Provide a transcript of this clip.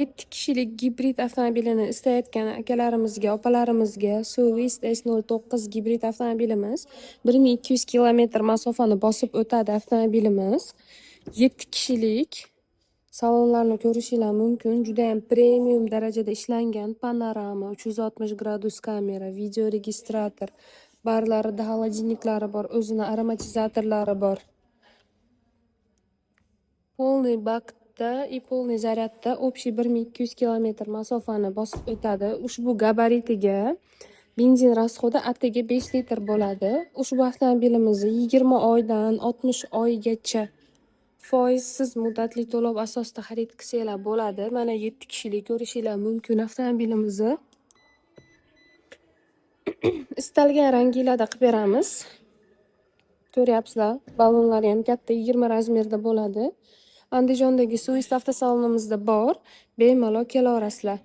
7 kishilik gibrid avtomobilini istayotgan akalarimizga, opalarimizga Swift S09 gibrid avtomobilimiz 1200 kilometr masofani bosib o'tadi avtomobilimiz. 7 kishilik. Salonlarni ko'rishinglar mumkin. Juda ham premium darajada ishlangan. Panorama, 360 gradus kamera, video registrator, barlarida xolodilniklari bor, o'zini aromatizatorlari bor. Полный bakda и полный zaryadda общий 1200 kilometr masofani bosib o'tadi. Ushbu gabaritiga benzin rasxodi atigi 5 litr bo'ladi. Ushbu avtomobilimizni 20 oydan 60 oygacha foizsiz muddatli to'lov asosida xarid qilsanglar bo'ladi. Mana 7 kishilik ko'rishinglar mumkin avtomobilimizni. Istalgan ranglarda qilib beramiz. Ko'ryapsizlar, ballonlari ham katta 20 razmerda bo'ladi. Andijondagi Swift avtosalonimizda bor. Bemalol kelaverasizlar.